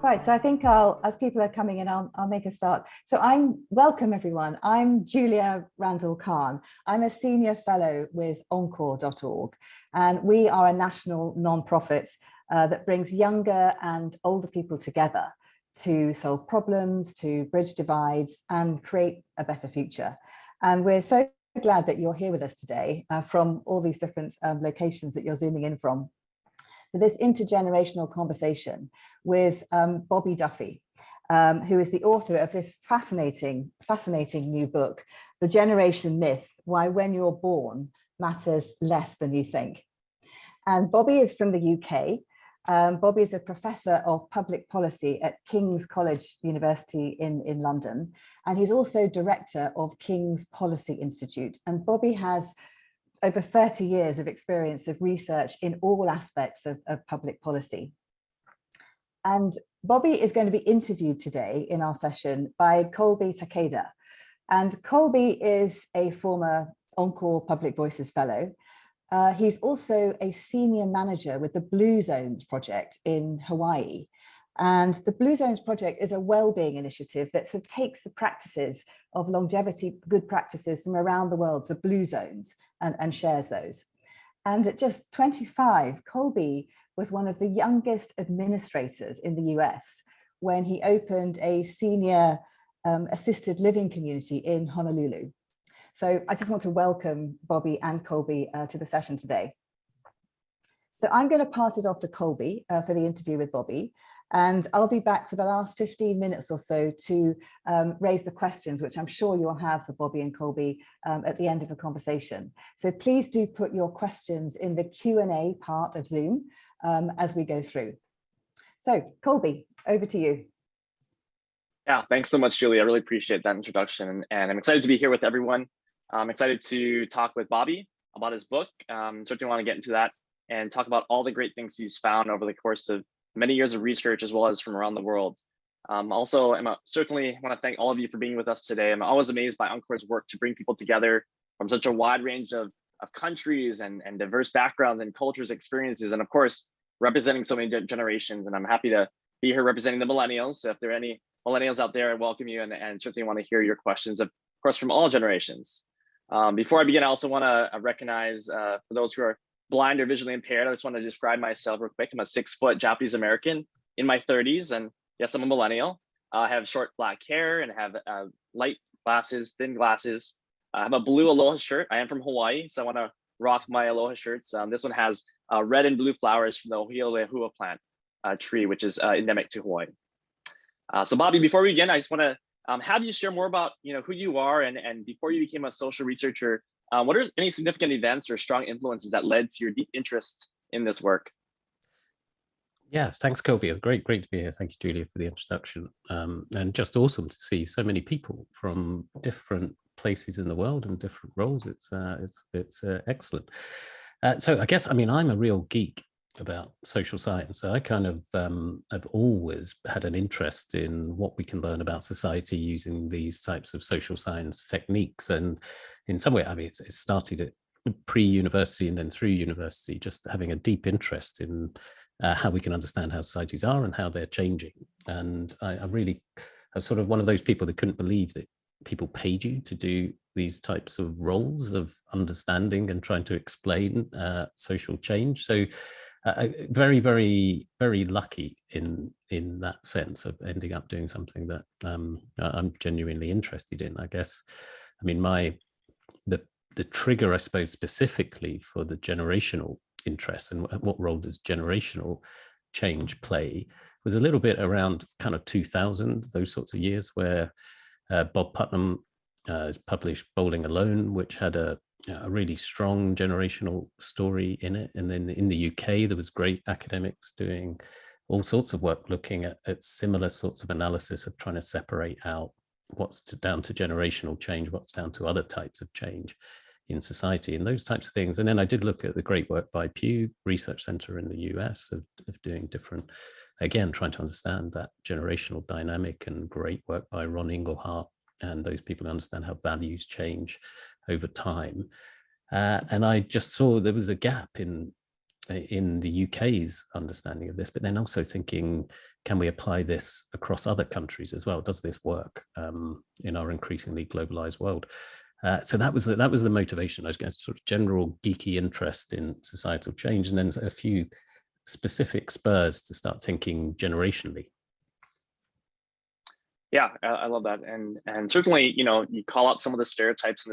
Right, so I think as people are coming in, I'll make a start. So welcome everyone. I'm Julia Randall Khan. I'm a senior fellow with Encore.org, and we are a national non-profit that brings younger and older people together to solve problems, to bridge divides and create a better future. And we're so glad that you're here with us today from all these different locations that you're zooming in from, for this intergenerational conversation with Bobby Duffy, who is the author of this fascinating new book, The Generation Myth: Why When You're Born Matters Less Than You Think. And Bobby is from the UK. Bobby is a professor of public policy at King's College University in London, and he's also director of King's Policy Institute. And Bobby has over 30 years of experience of research in all aspects of public policy. And Bobby is going to be interviewed today in our session by Colby Takeda. And Colby is a former Encore Public Voices Fellow. He's also a senior manager with the Blue Zones project in Hawaii. And the Blue Zones project is a well-being initiative that sort of takes the practices of longevity, good practices from around the world, the Blue Zones, and shares those. And at just 25, Colby was one of the youngest administrators in the US when he opened a senior assisted living community in Honolulu. So I just want to welcome Bobby and Colby to the session today. So I'm going to pass it off to Colby for the interview with Bobby. And I'll be back for the last 15 minutes or so to raise the questions, which I'm sure you'll have for Bobby and Colby at the end of the conversation. So please do put your questions in the Q&A part of Zoom as we go through. So Colby, over to you. Yeah, thanks so much, Julie. I really appreciate that introduction. And I'm excited to be here with everyone. I'm excited to talk with Bobby about his book. Certainly want to get into that and talk about all the great things he's found over the course of many years of research, as well as from around the world. Also, certainly want to thank all of you for being with us today. I'm always amazed by Encore's work to bring people together from such a wide range of countries and diverse backgrounds and cultures, experiences, and of course, representing so many generations. And I'm happy to be here representing the millennials. So if there are any millennials out there, I welcome you and certainly want to hear your questions, of course, from all generations. Before I begin, I also want to recognize for those who are blind or visually impaired, I just want to describe myself real quick. I'm a 6-foot Japanese American in my 30s, and yes, I'm a millennial. I have short black hair and have light glasses, thin glasses. I have a blue Aloha shirt. I am from Hawaii, so I want to rock my Aloha shirts. This one has red and blue flowers from the Ohiolehua plant tree, which is endemic to Hawaii. So Bobby, before we begin, I just want to have you share more about who you are, and before you became a social researcher, what are any significant events or strong influences that led to your deep interest in this work? Yeah, thanks, Colby. Great to be here. Thank you, Julia, for the introduction. And just awesome to see so many people from different places in the world and different roles. It's excellent. So I guess, I'm a real geek about social science. So I kind of have always had an interest in what we can learn about society using these types of social science techniques. And in some way, it started at pre-university and then through university, just having a deep interest in how we can understand how societies are and how they're changing. And I'm sort of one of those people that couldn't believe that people paid you to do these types of roles of understanding and trying to explain social change. So very, very, very lucky in that sense of ending up doing something that I'm genuinely interested in. I guess, the trigger, I suppose, specifically for the generational interest and what role does generational change play was a little bit around kind of 2000, those sorts of years where Bob Putnam has published Bowling Alone, which had a really strong generational story in it. And then in the UK, there was great academics doing all sorts of work looking at similar sorts of analysis of trying to separate out what's down to generational change, what's down to other types of change in society and those types of things. And then I did look at the great work by Pew Research Center in the US of doing different, again, trying to understand that generational dynamic, and great work by Ron Inglehart and those people who understand how values change over time. And I just saw there was a gap in in the UK's understanding of this, but then also thinking, can we apply this across other countries as well? Does this work in our increasingly globalized world? So that was the motivation. I was getting sort of general geeky interest in societal change, and then a few specific spurs to start thinking generationally. Yeah, I love that, and certainly, you know, you call out some of the stereotypes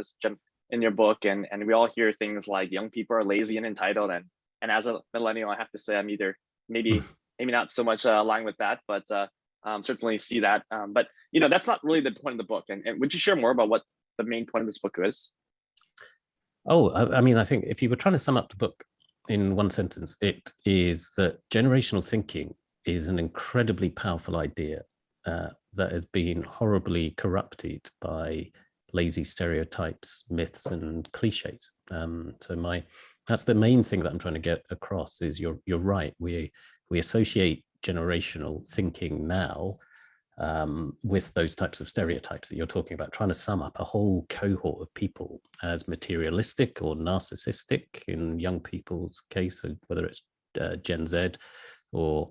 in your book, and we all hear things like young people are lazy and entitled, and as a millennial, I have to say I'm either maybe not so much aligned with that, but certainly see that. But you know, that's not really the point of the book. And would you share more about what the main point of this book is? Oh, I mean, I think if you were trying to sum up the book in one sentence, it is that generational thinking is an incredibly powerful idea that has been horribly corrupted by lazy stereotypes, myths, and cliches. So that's the main thing that I'm trying to get across is you're right. We associate generational thinking now with those types of stereotypes that you're talking about, trying to sum up a whole cohort of people as materialistic or narcissistic in young people's case, so whether it's Gen Z or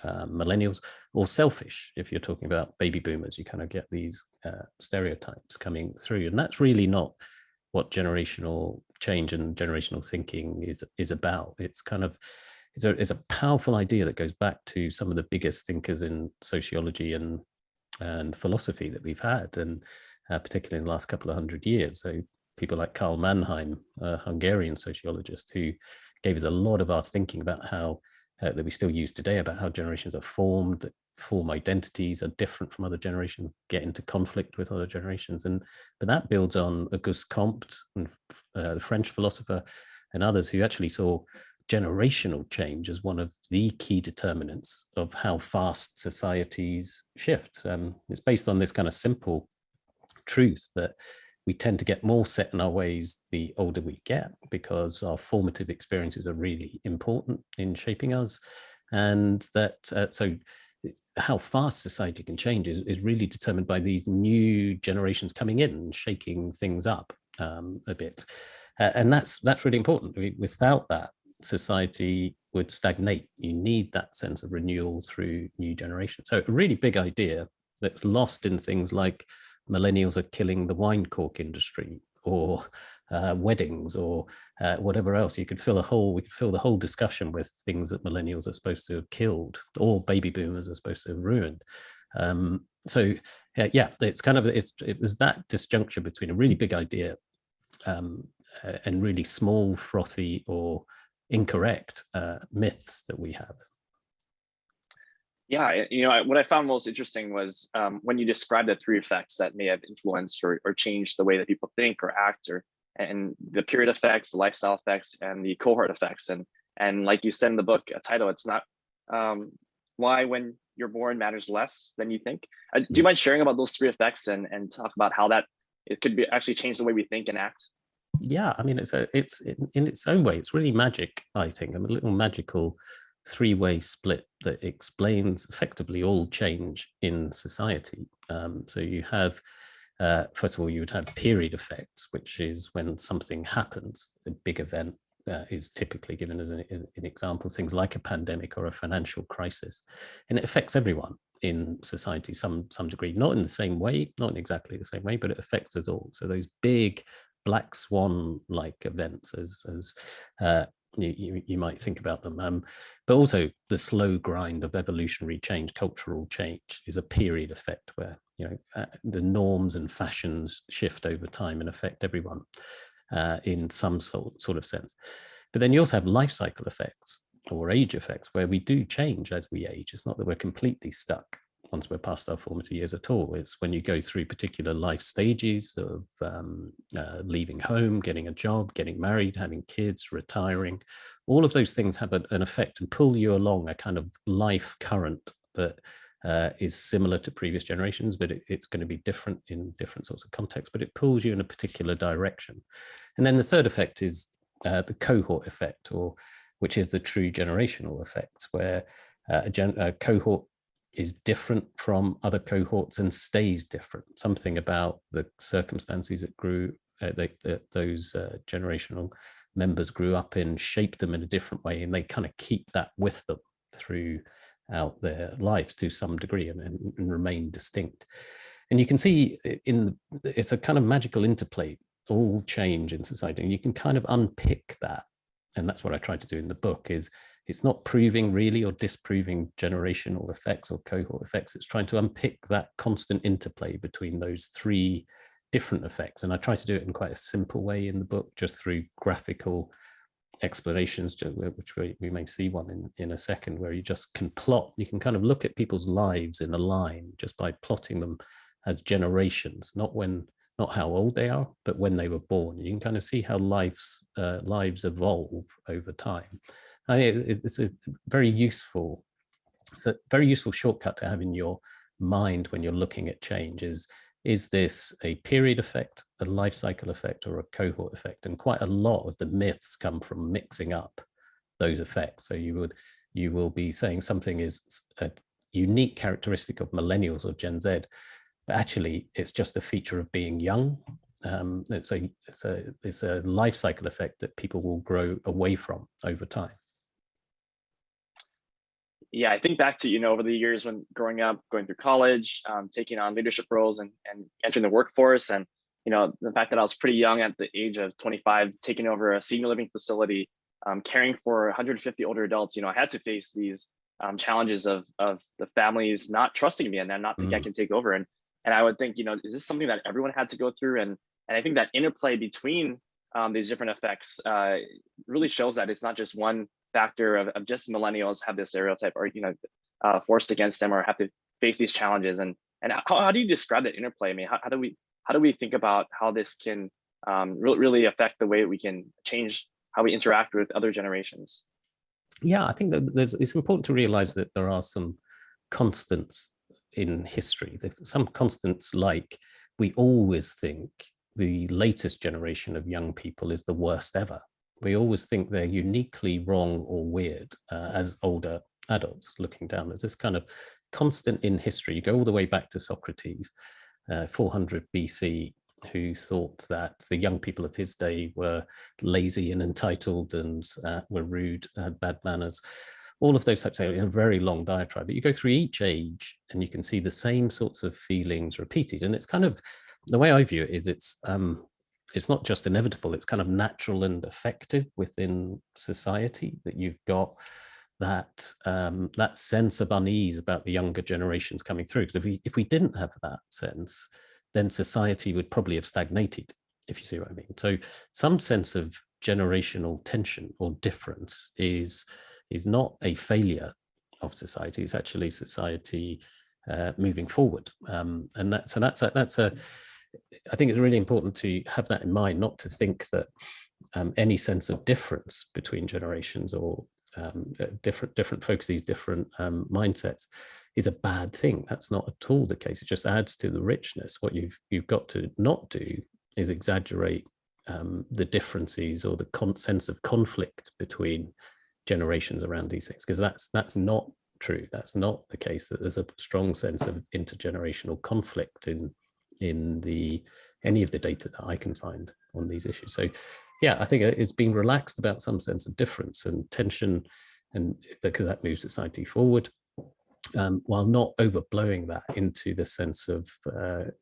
millennials, or selfish if you're talking about baby boomers. You kind of get these stereotypes coming through, and that's really not what generational change and generational thinking is about. It's kind of it's a powerful idea that goes back to some of the biggest thinkers in sociology and philosophy that we've had, and particularly in the last couple of 100 years. So people like Karl Mannheim, a Hungarian sociologist, who gave us a lot of our thinking about how that we still use today, about how generations are formed, that form identities are different from other generations, get into conflict with other generations. But that builds on Auguste Comte, and the French philosopher, and others who actually saw generational change as one of the key determinants of how fast societies shift. It's based on this kind of simple truth that we tend to get more set in our ways the older we get, because our formative experiences are really important in shaping us. And that so how fast society can change is really determined by these new generations coming in and shaking things up a bit. And that's really important. I mean, without that, society would stagnate. You need that sense of renewal through new generations. So a really big idea that's lost in things like millennials are killing the wine cork industry, or weddings, or whatever else. We could fill the whole discussion with things that millennials are supposed to have killed, or baby boomers are supposed to have ruined. So it's kind of it was that disjuncture between a really big idea and really small, frothy, or incorrect myths that we have. Yeah, you know, what I found most interesting was when you described the three effects that may have influenced or changed the way that people think or act, and the period effects, the lifestyle effects, and the cohort effects. And like you said in the book title, it's not why when you're born matters less than you think. Do you mind sharing about those three effects and talk about how it could be actually change the way we think and act? Yeah, I mean, it's in its own way, it's really magic, I think. I mean, a little magical three-way split that explains effectively all change in society. So you have, first of all, you would have period effects, which is when something happens, a big event is typically given as an example, things like a pandemic or a financial crisis, and it affects everyone in society some degree, not in the same way, not in exactly the same way, but it affects us all. So those big black swan-like events, as you might think about them, but also the slow grind of evolutionary change, cultural change, is a period effect where the norms and fashions shift over time and affect everyone in some sort of sense. But then you also have life cycle effects or age effects, where we do change as we age. It's not that we're completely stuck once we're past our formative years at all. It's when you go through particular life stages of leaving home, getting a job, getting married, having kids, retiring. All of those things have an effect and pull you along a kind of life current that is similar to previous generations, but it's going to be different in different sorts of contexts, but it pulls you in a particular direction. And then the third effect is the cohort effect, which is the true generational effects, where a cohort is different from other cohorts and stays different. Something about the circumstances it grew those generational members grew up in shaped them in a different way, and they kind of keep that with them throughout their lives to some degree, and remain distinct. And you can see it's a kind of magical interplay, all change in society, and you can kind of unpick that. And that's what I try to do in the book. Is it's not proving really or disproving generational effects or cohort effects. It's trying to unpick that constant interplay between those three different effects. And I try to do it in quite a simple way in the book, just through graphical explanations, which we may see one in a second, where you just can plot. You can kind of look at people's lives in a line just by plotting them as generations, not how old they are, but when they were born. You can kind of see how lives evolve over time. It's a very useful shortcut to have in your mind when you're looking at change. Is this a period effect, a life cycle effect, or a cohort effect? And quite a lot of the myths come from mixing up those effects. So you will be saying something is a unique characteristic of millennials or Gen Z, but actually it's just a feature of being young. It's a life cycle effect that people will grow away from over time. Yeah, I think back to, over the years when growing up, going through college, taking on leadership roles and entering the workforce. And, the fact that I was pretty young at the age of 25, taking over a senior living facility, caring for 150 older adults, I had to face these challenges of the families not trusting me and then not think I can take over. And I would think, is this something that everyone had to go through? And I think that interplay between these different effects really shows that it's not just one factor of just millennials have this stereotype or forced against them or have to face these challenges. And how do you describe that interplay? I mean, how do we think about how this can really affect the way we can change how we interact with other generations? Yeah, I think that it's important to realize that there are some constants in history. There's some constants, like we always think the latest generation of young people is the worst ever. We always think they're uniquely wrong or weird as older adults looking down. There's this kind of constant in history. You go all the way back to Socrates, 400 BC, who thought that the young people of his day were lazy and entitled and were rude, had bad manners. All of those types of things, a very long diatribe. But you go through each age and you can see the same sorts of feelings repeated. And it's kind of, the way I view it is it's not just inevitable, it's kind of natural and effective within society that you've got that that sense of unease about the younger generations coming through. Because if we didn't have that sense, then society would probably have stagnated, if you see what I mean. So some sense of generational tension or difference is not a failure of society, it's actually society moving forward. And that's I think it's really important to have that in mind, not to think that any sense of difference between generations or different folks, these different mindsets, is a bad thing. That's not at all the case. It just adds to the richness. What you've got to not do is exaggerate the differences or the sense of conflict between generations around these things, because that's not true. That's not the case, that there's a strong sense of intergenerational conflict in any of the data that I can find on these issues. So yeah, I think it's being relaxed about some sense of difference and tension, and because that moves society forward, while not overblowing that into the sense of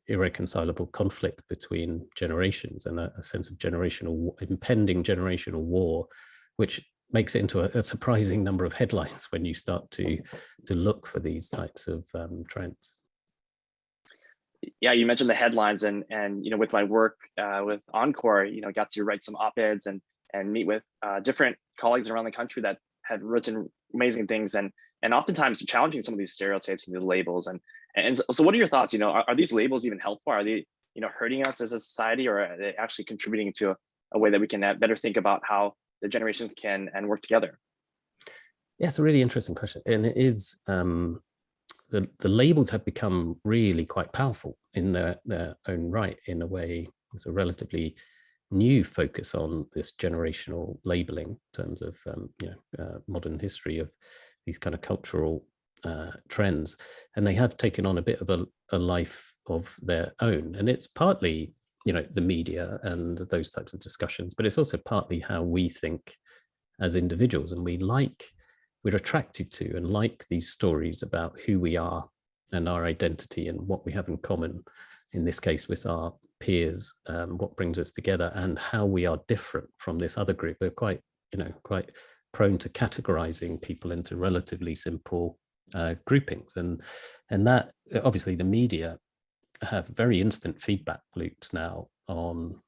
irreconcilable conflict between generations and a sense of impending generational war, which makes it into a surprising number of headlines when you start to look for these types of trends. Yeah, you mentioned the headlines, and with my work with Encore, got to write some op-eds and meet with different colleagues around the country that had written amazing things and oftentimes challenging some of these stereotypes and these labels. And so what are your thoughts? Are these labels even helpful? Are they hurting us as a society, or are they actually contributing to a way that we can better think about how the generations can and work together? Yeah, it's a really interesting question, and it is. The labels have become really quite powerful in their own right. In a way, there's a relatively new focus on this generational labeling in terms of modern history of these kind of cultural trends, and they have taken on a bit of a life of their own. And it's partly the media and those types of discussions, but it's also partly how we think as individuals, and we're attracted to and like these stories about who we are and our identity and what we have in common, in this case with our peers, what brings us together, and how we are different from this other group. We're quite prone to categorizing people into relatively simple groupings, and that obviously the media have very instant feedback loops now on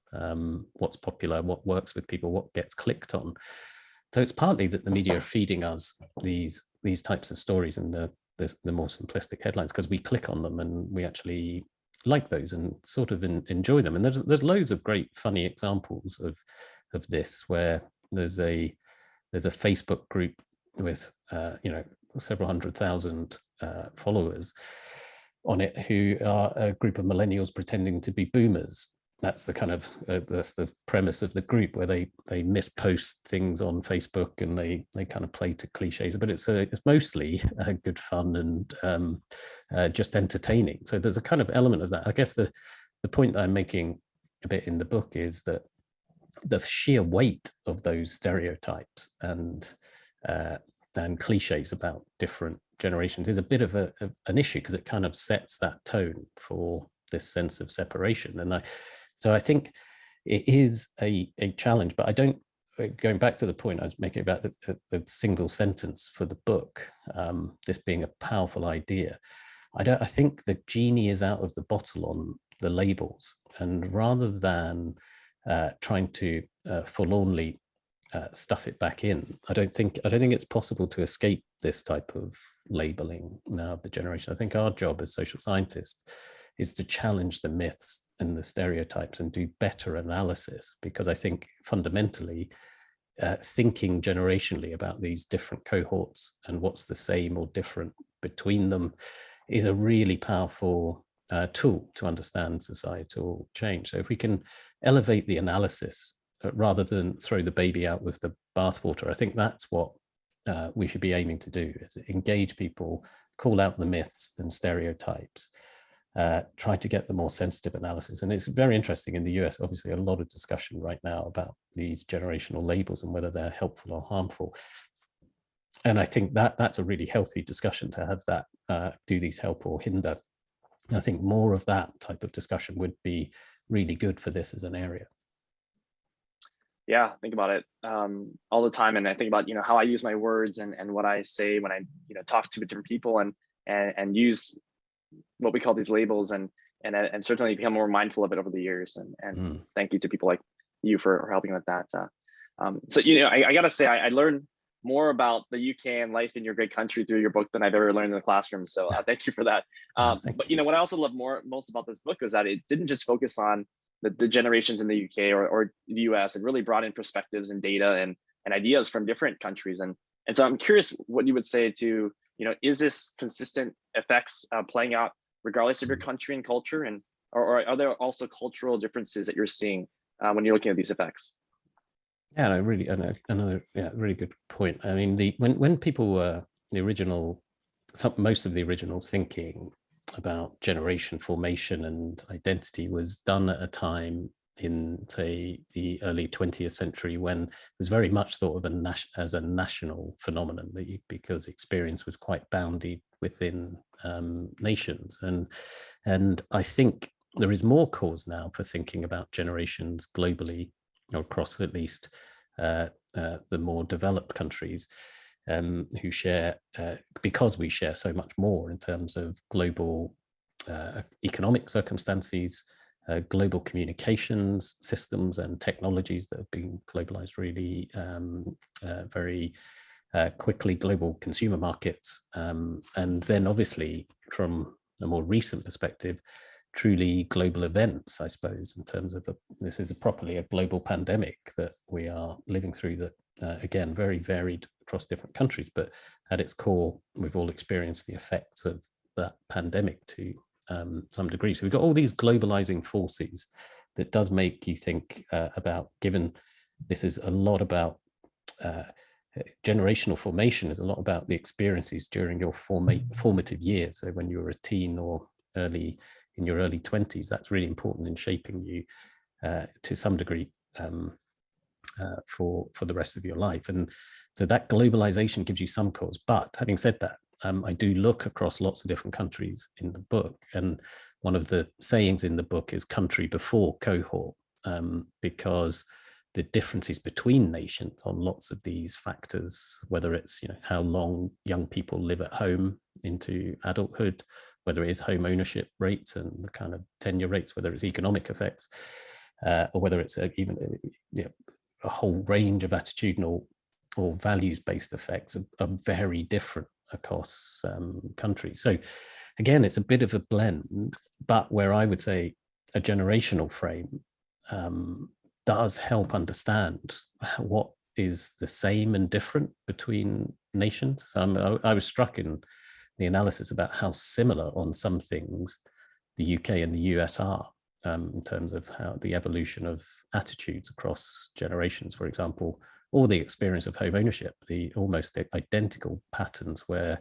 what's popular, what works with people, what gets clicked on. So it's partly that the media are feeding us these types of stories and the more simplistic headlines because we click on them and we actually like those and sort of enjoy them. And there's loads of great funny examples of this, where there's a Facebook group with several 100,000 followers on it who are a group of millennials pretending to be boomers. That's the kind of that's the premise of the group, where they mispost things on Facebook and they kind of play to cliches, but it's mostly good fun and just entertaining. So there's a kind of element of that. I guess the point that I'm making a bit in the book is that the sheer weight of those stereotypes and cliches about different generations is a bit of an issue, because it kind of sets that tone for this sense of separation. And so I think it is a challenge, but I don't, going back to the point I was making about the single sentence for the book, this being a powerful idea, I think the genie is out of the bottle on the labels, and rather than trying to forlornly stuff it back in, I don't think it's possible to escape this type of labeling now of the generation. I think our job as social scientists is to challenge the myths and the stereotypes and do better analysis, because I think fundamentally thinking generationally about these different cohorts and what's the same or different between them is a really powerful tool to understand societal change. So if we can elevate the analysis rather than throw the baby out with the bathwater, I think that's what we should be aiming to do, is engage people, call out the myths and stereotypes, try to get the more sensitive analysis. And it's very interesting in the US, obviously a lot of discussion right now about these generational labels and whether they're helpful or harmful. And I think that's a really healthy discussion to have, that do these help or hinder. And I think more of that type of discussion would be really good for this as an area. Yeah, think about it all the time, and I think about how I use my words and what I say when I talk to different people and use what we call these labels, and certainly become more mindful of it over the years. And thank you to people like you for helping with that. So I gotta say I learned more about the UK and life in your great country through your book than I've ever learned in the classroom. So thank you for that. But what I also love most about this book is that it didn't just focus on the generations in the UK or the US, and really brought in perspectives and data and ideas from different countries. And so I'm curious what you would say to, is this consistent effects playing out regardless of your country and culture, and or are there also cultural differences that you're seeing when you're looking at these effects? Yeah, no, really, another really good point. I mean, when people were most of the original thinking about generation formation and identity was done at a time in, say, the early 20th century, when it was very much thought of as a national phenomenon, because experience was quite bounded within nations. And I think there is more cause now for thinking about generations globally, or across at least the more developed countries, who share, because we share so much more in terms of global economic circumstances, global communications systems and technologies that have been globalized really very quickly, global consumer markets, and then obviously from a more recent perspective, truly global events, I suppose, in terms of this is properly a global pandemic that we are living through, that again, very varied across different countries, but at its core, we've all experienced the effects of that pandemic to some degree. So we've got all these globalizing forces that does make you think about, given this is a lot about generational formation, is a lot about the experiences during your formative years. So when you're a teen or in your early 20s, that's really important in shaping you to some degree for the rest of your life. And so that globalization gives you some cause. But having said that, I do look across lots of different countries in the book. And one of the sayings in the book is country before cohort, because the differences between nations on lots of these factors, whether it's how long young people live at home into adulthood, whether it is home ownership rates and the kind of tenure rates, whether it's economic effects, or whether it's even a whole range of attitudinal or values-based effects are very different across countries. So again, it's a bit of a blend, but where I would say a generational frame does help understand what is the same and different between nations. So I was struck in the analysis about how similar on some things the UK and the US are, in terms of how the evolution of attitudes across generations, for example, or the experience of home ownership, the almost identical patterns where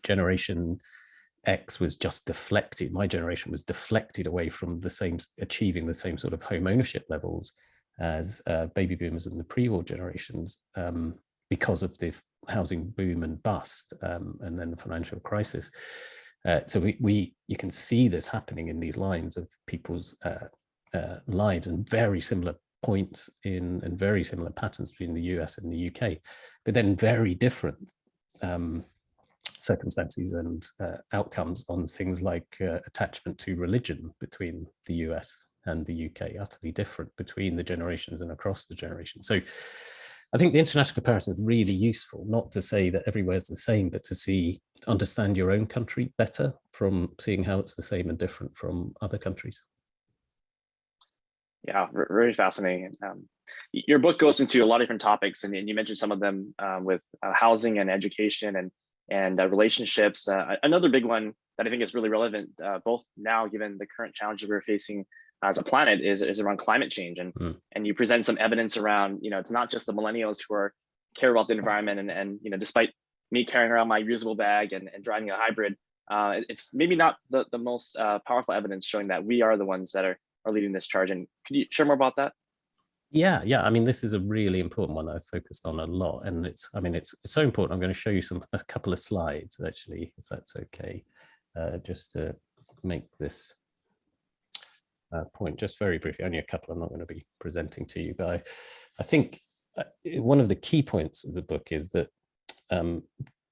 generation X was just deflected. My generation was deflected away from achieving the same sort of home ownership levels as baby boomers and the pre-war generations, because of the housing boom and bust, and then the financial crisis. So you can see this happening in these lines of people's lives, and very similar points and very similar patterns between the US and the UK, but then very different circumstances and outcomes on things like attachment to religion between the US and the UK, utterly different between the generations and across the generations. So I think the international comparison is really useful, not to say that everywhere's the same, but to understand your own country better from seeing how it's the same and different from other countries. Yeah, very fascinating. Your book goes into a lot of different topics, and you mentioned some of them with housing and education and relationships. Another big one that I think is really relevant, both now given the current challenges we're facing as a planet, is around climate change. And you present some evidence around, it's not just the millennials who care about the environment, and despite me carrying around my reusable bag and driving a hybrid, it's maybe not the most powerful evidence showing that we are the ones that are leading this charge. And could you share more about that? Yeah. I mean, this is a really important one that I've focused on a lot, and it's so important. I'm going to show you a couple of slides, actually, if that's okay, just to make this point just very briefly. Only a couple. I'm not going to be presenting to you, but I think one of the key points of the book is that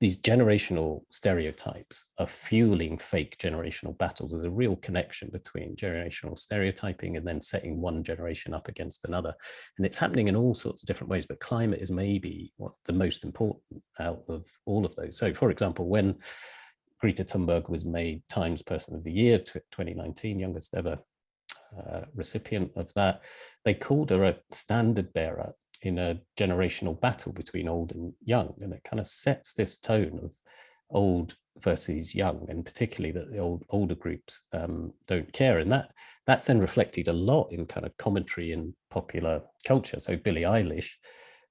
these generational stereotypes are fueling fake generational battles. There's a real connection between generational stereotyping and then setting one generation up against another. And it's happening in all sorts of different ways, but climate is maybe the most important out of all of those. So for example, when Greta Thunberg was made Times Person of the Year 2019, youngest ever recipient of that, they called her a standard bearer in a generational battle between old and young. And it kind of sets this tone of old versus young, and particularly that the older groups don't care. And that's then reflected a lot in kind of commentary in popular culture. So Billie Eilish,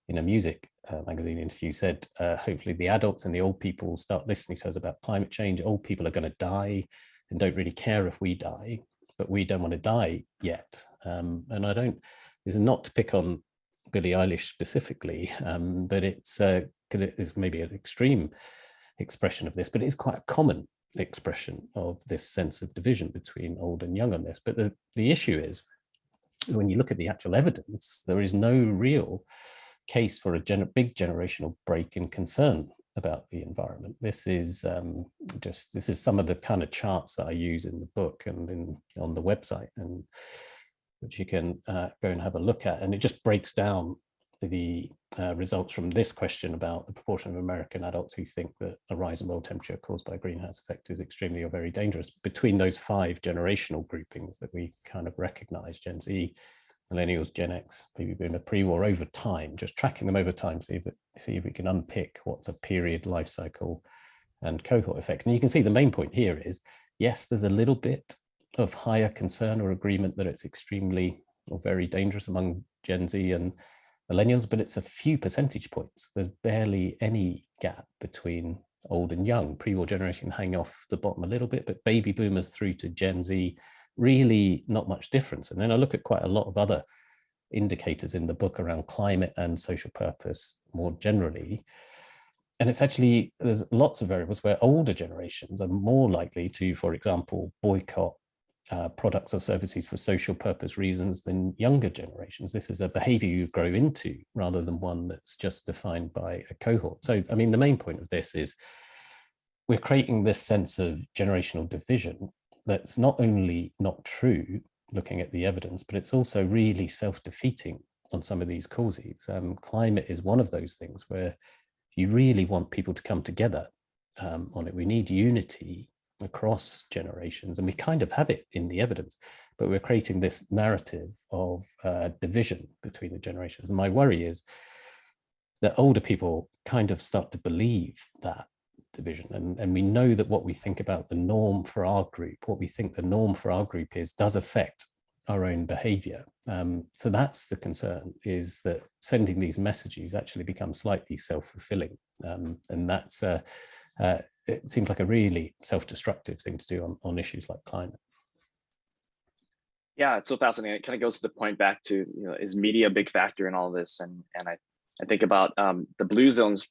in a music magazine interview, said, hopefully the adults and the old people start listening to us about climate change. Old people are going to die and don't really care if we die, but we don't want to die yet. And this is not to pick on Billie Eilish specifically, but it's because it is maybe an extreme expression of this, but it is quite a common expression of this sense of division between old and young on this. But the issue is, when you look at the actual evidence, there is no real case for a big generational break in concern about the environment. This is some of the kind of charts that I use in the book and on the website, and which you can go and have a look at. And it just breaks down the results from this question about the proportion of American adults who think that a rise in world temperature caused by a greenhouse effect is extremely or very dangerous, between those 5 generational groupings that we kind of recognize: Gen Z, millennials, Gen X, baby boomer, pre-war, over time, just tracking them over time, see if we can unpick what's a period, life cycle, and cohort effect. And you can see the main point here is, yes, there's a little bit of higher concern or agreement that it's extremely or very dangerous among Gen Z and millennials, but it's a few percentage points. There's barely any gap between old and young. Pre-war generation hang off the bottom a little bit, but baby boomers through to Gen Z, really not much difference. And then I look at quite a lot of other indicators in the book around climate and social purpose more generally. And it's actually, there's lots of variables where older generations are more likely to, for example, boycott products or services for social purpose reasons than younger generations. This is a behavior you grow into rather than one that's just defined by a cohort. So, I mean, the main point of this is we're creating this sense of generational division that's not only not true, looking at the evidence, but it's also really self-defeating on some of these causes. Climate is one of those things where you really want people to come together on it. We need unity across generations, and we kind of have it in the evidence, but we're creating this narrative of division between the generations. And my worry is that older people kind of start to believe that division, and we know that what we think about the norm for our group, what we think the norm for our group is, does affect our own behavior. So that's the concern, is that sending these messages actually becomes slightly self-fulfilling, and that's it seems like a really self-destructive thing to do on issues like climate. Yeah, it's so fascinating. It kind of goes to the point back to, is media a big factor in all this? And I think about the blue zones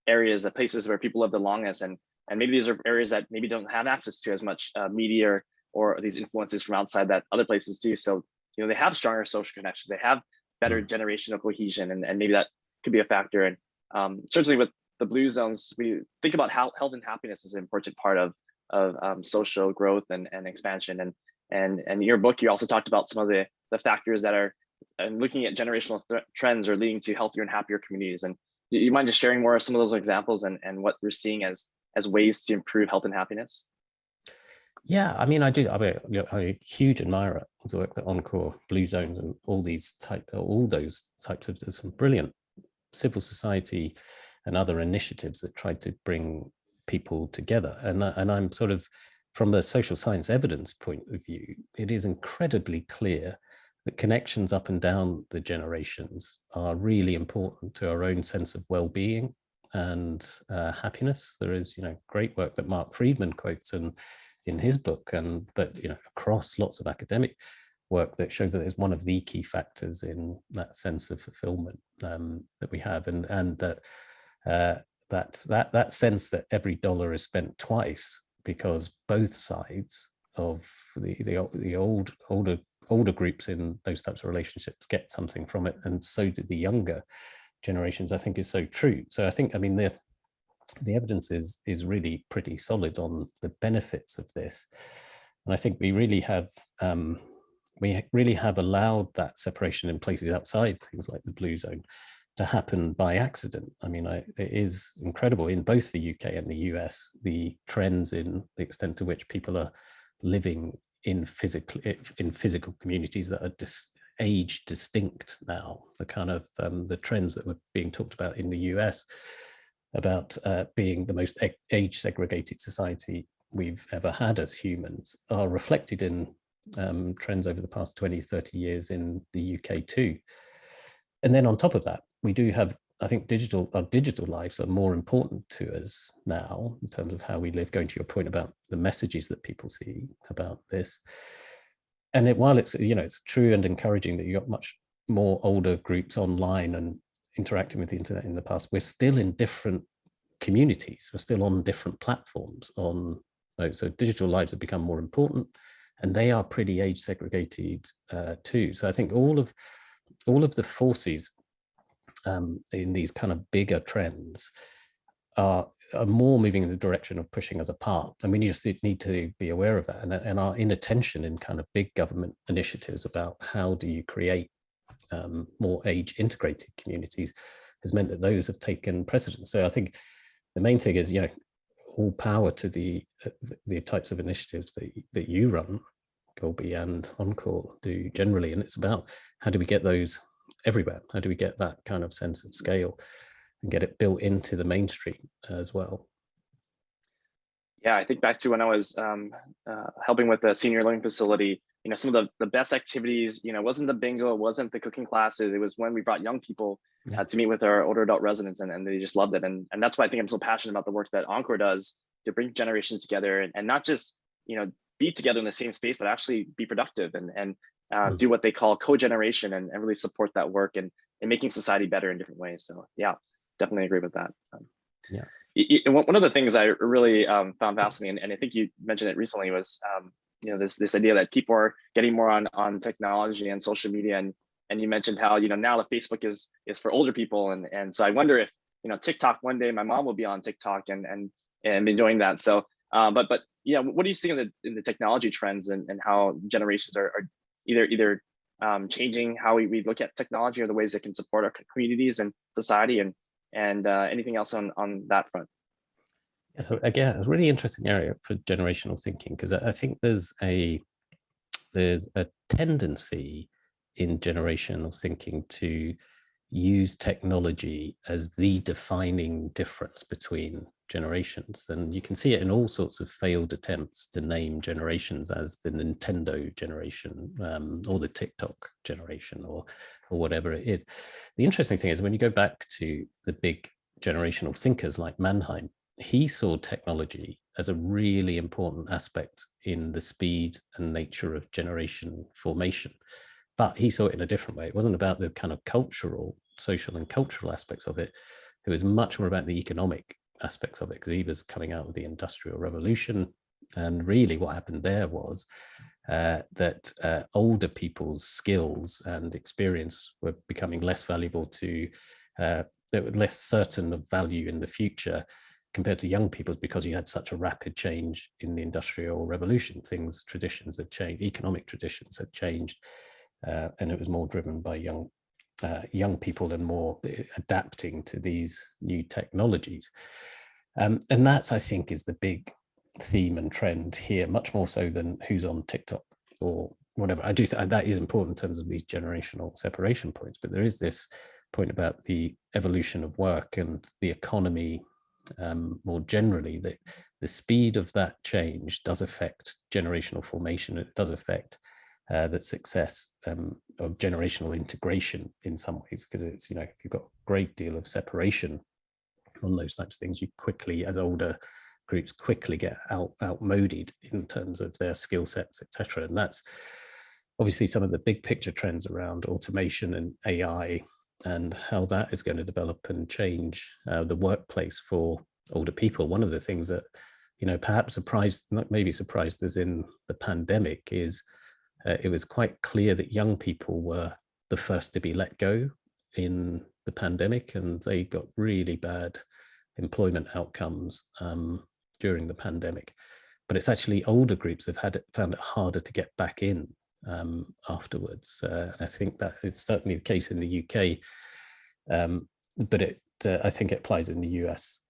areas, the places where people live the longest, and maybe these are areas that maybe don't have access to as much media or these influences from outside that other places do. So, they have stronger social connections, they have better generational cohesion, and maybe that could be a factor. And certainly with the blue zones, we think about how health and happiness is an important part of social growth and expansion. And in your book, you also talked about some of the factors that are looking at generational trends are leading to healthier and happier communities. And do you mind just sharing more of some of those examples and what we're seeing as ways to improve health and happiness? Yeah, I mean, I'm a huge admirer of the work that Encore, Blue Zones, and all those types of, there's some brilliant civil society and other initiatives that try to bring people together. And I'm sort of, from a social science evidence point of view, it is incredibly clear that connections up and down the generations are really important to our own sense of well-being and happiness. There is, great work that Mark Friedman quotes in his book, but across lots of academic work that shows that it's one of the key factors in that sense of fulfillment that we have, and that sense that every dollar is spent twice, because both sides of the older groups in those types of relationships get something from it, and so do the younger generations, I think is so true. So I think, I mean, the evidence is really pretty solid on the benefits of this, and I think we really have allowed that separation in places outside things like the blue zone to happen by accident. I mean, it is incredible in both the UK and the US, the trends in the extent to which people are living in physical communities that are age distinct now. The kind of the trends that were being talked about in the US about being the most age segregated society we've ever had as humans are reflected in trends over the past 20, 30 years in the UK too. And then on top of that, we do have, I think, our digital lives are more important to us now in terms of how we live, going to your point about the messages that people see about this. And while it's, it's true and encouraging that you got much more older groups online and interacting with the internet in the past, we're still in different communities. We're still on different platforms. So digital lives have become more important, and they are pretty age segregated too. So I think all of the forces in these kind of bigger trends are more moving in the direction of pushing us apart, and we just need to be aware of that. And our inattention in kind of big government initiatives about how do you create more age integrated communities has meant that those have taken precedence. So I think the main thing is, all power to the types of initiatives that you run, Colby, and Encore do generally. And it's about how do we get those everywhere? How do we get that kind of sense of scale and get it built into the mainstream as well? Yeah, I think back to when I was helping with the senior living facility, some of the best activities, it wasn't the bingo, it wasn't the cooking classes. It was when we brought young people to meet with our older adult residents, and they just loved it. And that's why I think I'm so passionate about the work that Encore does to bring generations together and not just, be together in the same space, but actually be productive and do what they call co-generation and really support that work and making society better in different ways. So yeah, definitely agree with that. One of the things I really found fascinating, and I think you mentioned it recently, was this idea that people are getting more on technology and social media, and you mentioned how now the Facebook is for older people, and so I wonder if TikTok one day, my mom will be on TikTok and enjoying that. So but yeah, what do you see in the technology trends and how generations are either changing how we look at technology or the ways it can support our communities and society, and anything else on that front? Yeah, so again, a really interesting area for generational thinking, because I think there's a tendency in generational thinking to use technology as the defining difference between generations. And you can see it in all sorts of failed attempts to name generations as the Nintendo generation or the TikTok generation or whatever it is. The interesting thing is when you go back to the big generational thinkers like Mannheim, he saw technology as a really important aspect in the speed and nature of generation formation. But he saw it in a different way. It wasn't about the kind of social and cultural aspects of it. It was much more about the economic aspects of it, because he was coming out of the Industrial Revolution. And really what happened there was that older people's skills and experience were becoming less valuable less certain of value in the future compared to young people's, because you had such a rapid change in the Industrial Revolution. Traditions had changed, economic traditions had changed, and it was more driven by young people and more adapting to these new technologies. And that's, I think, is the big theme and trend here, much more so than who's on TikTok or whatever. I do think that is important in terms of these generational separation points, but there is this point about the evolution of work and the economy more generally, that the speed of that change does affect generational formation. It does affect the success of generational integration in some ways, because it's, if you've got a great deal of separation on those types of things, you quickly, as older groups, quickly get outmoded in terms of their skill sets, etc. And that's obviously some of the big picture trends around automation and AI and how that is going to develop and change the workplace for older people. One of the things that, perhaps maybe surprised us in the pandemic is it was quite clear that young people were the first to be let go in the pandemic, and they got really bad employment outcomes during the pandemic. But it's actually older groups have found it harder to get back in afterwards. I think that it's certainly the case in the UK, but I think it applies in the US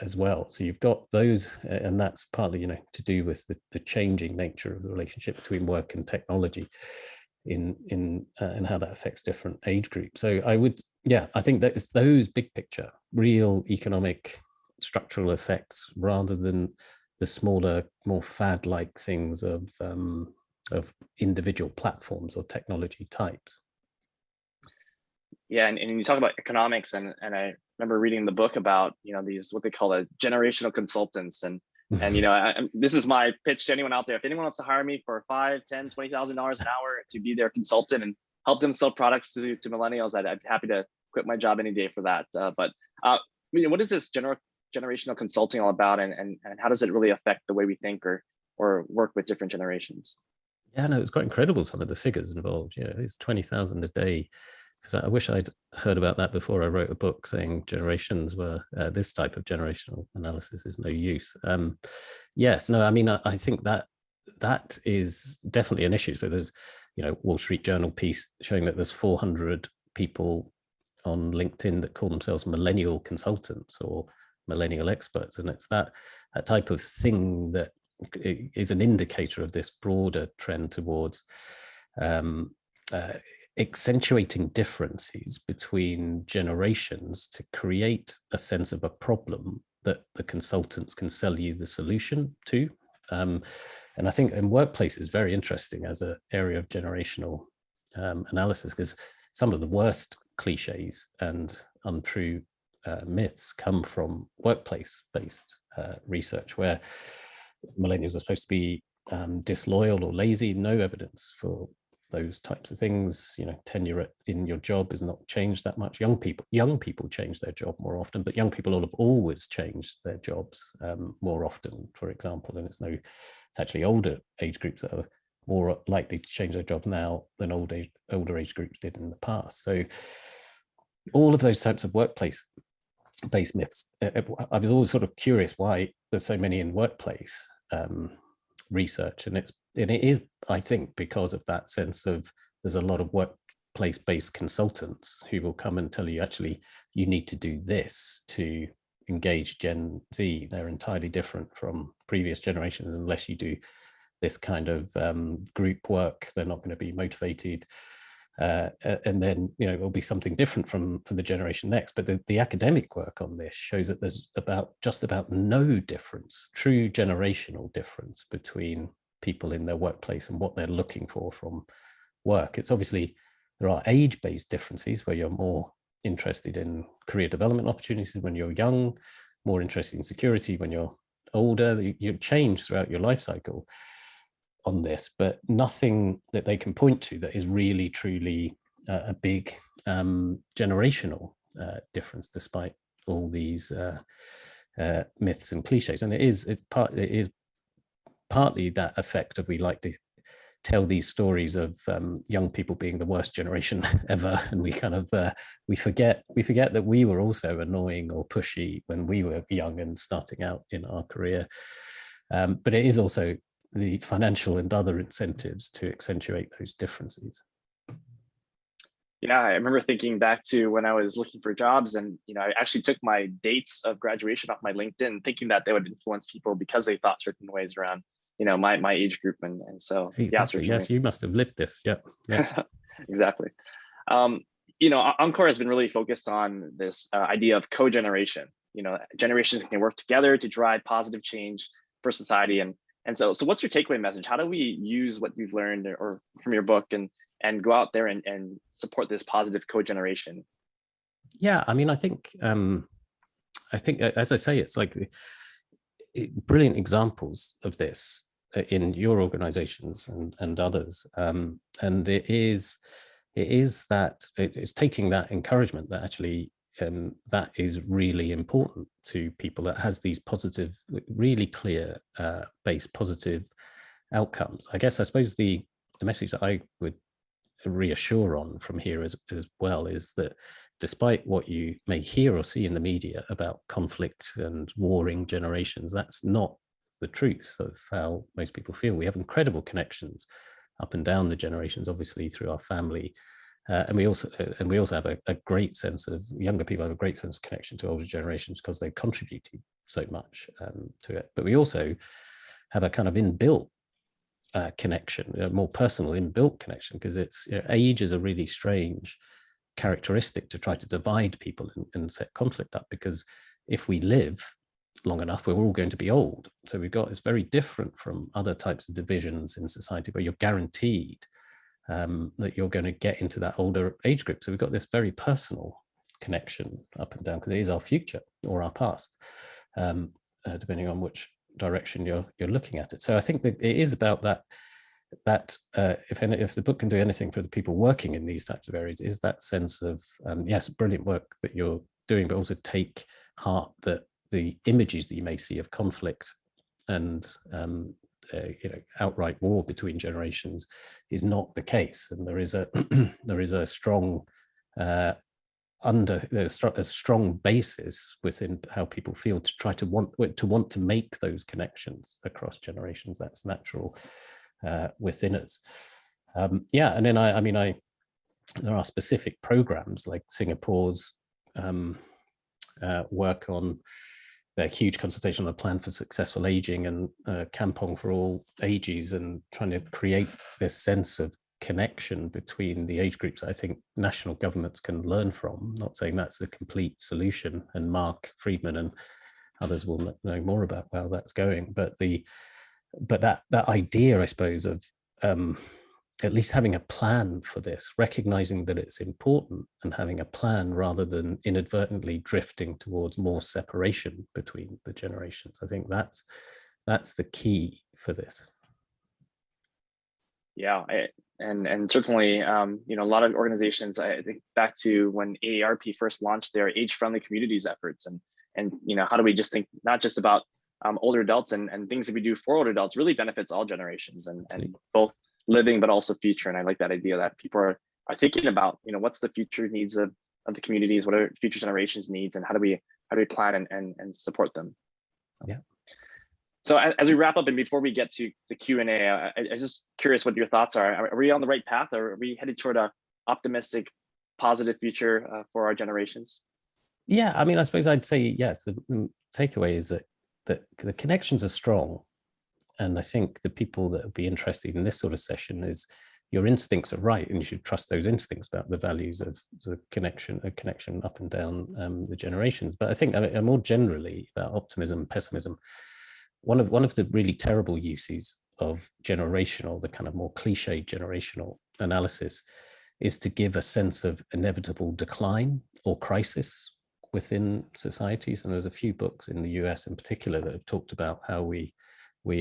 as well. So you've got those, and that's partly, to do with the changing nature of the relationship between work and technology and how that affects different age groups. So I think that it's those big picture, real economic structural effects, rather than the smaller, more fad-like things of individual platforms or technology types. Yeah, and you talk about economics, and I remember reading the book about these, what they call the generational consultants, and this is my pitch to anyone out there. If anyone wants to hire me for $5,000, $10,000, $20,000 an hour to be their consultant and help them sell products to millennials, I'd be happy to quit my job any day for that. But what is this generational consulting all about, and how does it really affect the way we think or work with different generations? Yeah, no, it's quite incredible, some of the figures involved. Yeah, it's 20,000 a day. Because I wish I'd heard about that before I wrote a book saying generations were this type of generational analysis is no use. Yes, no, I mean, I think that is definitely an issue. So there's, Wall Street Journal piece showing that there's 400 people on LinkedIn that call themselves millennial consultants or millennial experts. And it's that type of thing that is an indicator of this broader trend towards accentuating differences between generations to create a sense of a problem that the consultants can sell you the solution to. And I think in workplace is very interesting as an area of generational analysis, because some of the worst cliches and untrue myths come from workplace-based research, where millennials are supposed to be disloyal or lazy. No evidence for those types of things. You know, tenure in your job is not changed that much. Young people change their job more often, but young people have always changed their jobs more often, for example. And it's actually older age groups that are more likely to change their job now than older age groups did in the past. So all of those types of workplace-based myths, I was always sort of curious why there's so many in workplace research, and it is, I think, because of that sense of there's a lot of workplace-based consultants who will come and tell you, actually, you need to do this to engage Gen Z. They're entirely different from previous generations. Unless you do this kind of group work, they're not going to be motivated. And then, you know, it'll be something different from the generation next. But the academic work on this shows that there's just about no difference, true generational difference between people in their workplace and what they're looking for from work. It's obviously, there are age-based differences where you're more interested in career development opportunities when you're young, more interested in security when you're older. You change throughout your life cycle on this, but nothing that they can point to that is really truly a big generational difference, despite all these myths and cliches. And it is partly that effect of, we like to tell these stories of young people being the worst generation ever, and we kind of we forget that we were also annoying or pushy when we were young and starting out in our career. But it is also the financial and other incentives to accentuate those differences. Yeah, I remember thinking back to when I was looking for jobs, and I actually took my dates of graduation off my LinkedIn, thinking that they would influence people because they thought certain ways around my age group, and so exactly. Yeah, yes, you must have lived this. Yeah. Exactly. Encore has been really focused on this idea of co-generation. Generations can work together to drive positive change for society, and so what's your takeaway message? How do we use what you've learned or from your book and go out there and support this positive co-generation? Yeah, I mean, I think as I say, it's like brilliant examples of this in your organizations and others. And it is that it's taking that encouragement that actually that is really important to people, that has these positive, really clear base positive outcomes. I suppose the message that I would reassure on from here as well is that despite what you may hear or see in the media about conflict and warring generations, that's not the truth of how most people feel. We have incredible connections up and down the generations, obviously through our family. And we also have a great sense of, younger people have a great sense of connection to older generations because they contributed so much to it. But we also have a kind of inbuilt connection, a more personal inbuilt connection, because it's age is a really strange characteristic to try to divide people and set conflict up, because if we live long enough, we're all going to be old. So it's very different from other types of divisions in society where you're guaranteed that you're going to get into that older age group. So we've got this very personal connection up and down, because it is our future or our past, depending on which direction you're looking at it. So I think that it is about that if the book can do anything for the people working in these types of areas, is that sense of yes, brilliant work that you're doing, but also take heart that the images that you may see of conflict and outright war between generations is not the case, and there is a strong a strong basis within how people feel to try to want to make those connections across generations. That's natural within us. And then there are specific programs like Singapore's work on their huge consultation on a plan for successful aging, and Kampong for all ages, and trying to create this sense of connection between the age groups that I think national governments can learn from. Not saying that's the complete solution, and Mark Friedman and others will know more about how that's going, but but that idea, I suppose, of at least having a plan for this, recognizing that it's important and having a plan rather than inadvertently drifting towards more separation between the generations. I think that's the key for this. Yeah, and certainly, you know, a lot of organizations, I think back to when AARP first launched their age-friendly communities efforts, and you know, how do we just think not just about older adults and things that we do for older adults really benefits all generations and both living but also future. And I like that idea that people are thinking about, you know, what's the future needs of the communities, what are future generations needs, and how do we plan and support them. Yeah. So as we wrap up and before we get to the Q&A, I'm just curious what your thoughts are. Are we on the right path, or are we headed toward a optimistic, positive future for our generations? Yeah, I mean, I suppose I'd say yes. The takeaway is that the connections are strong, and I think the people that would be interested in this sort of session is your instincts are right, and you should trust those instincts about the values of the connection up and down the generations. But I think more generally about optimism, pessimism. One of the really terrible uses of generational, the kind of more cliched generational analysis, is to give a sense of inevitable decline or crisis within societies. And there's a few books in the US in particular that have talked about how we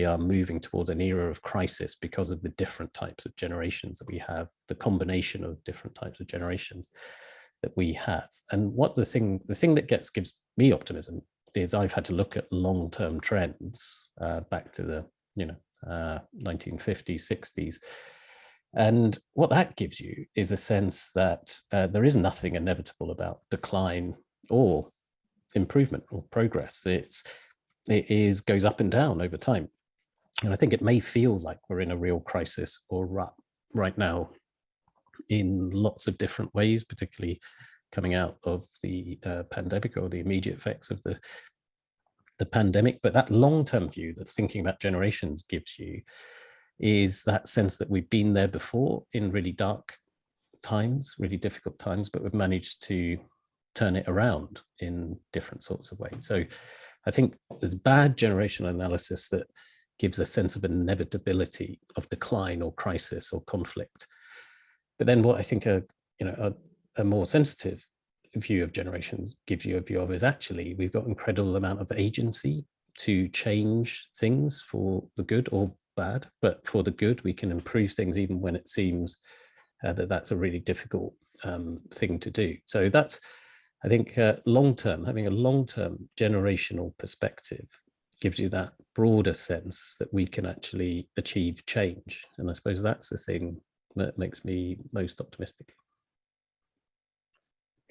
are moving towards an era of crisis because of the different types of generations that we have, the combination of different types of generations that we have. And what the thing that gives me optimism is I've had to look at long-term trends back to the 1950s, 60s. And what that gives you is a sense that there is nothing inevitable about decline or improvement or progress. It goes up and down over time. And I think it may feel like we're in a real crisis or rut right now in lots of different ways, particularly coming out of the pandemic or the immediate effects of the pandemic. But that long-term view that thinking about generations gives you is that sense that we've been there before in really dark times, really difficult times, but we've managed to turn it around in different sorts of ways. So I think there's bad generational analysis that gives a sense of inevitability of decline or crisis or conflict. But then what I think a more sensitive view of generations gives you a view of is actually we've got incredible amount of agency to change things for the good or bad, but for the good we can improve things even when it seems that's a really difficult thing to do. So that's, I think, long-term, having a long-term generational perspective gives you that broader sense that we can actually achieve change. And I suppose that's the thing that makes me most optimistic.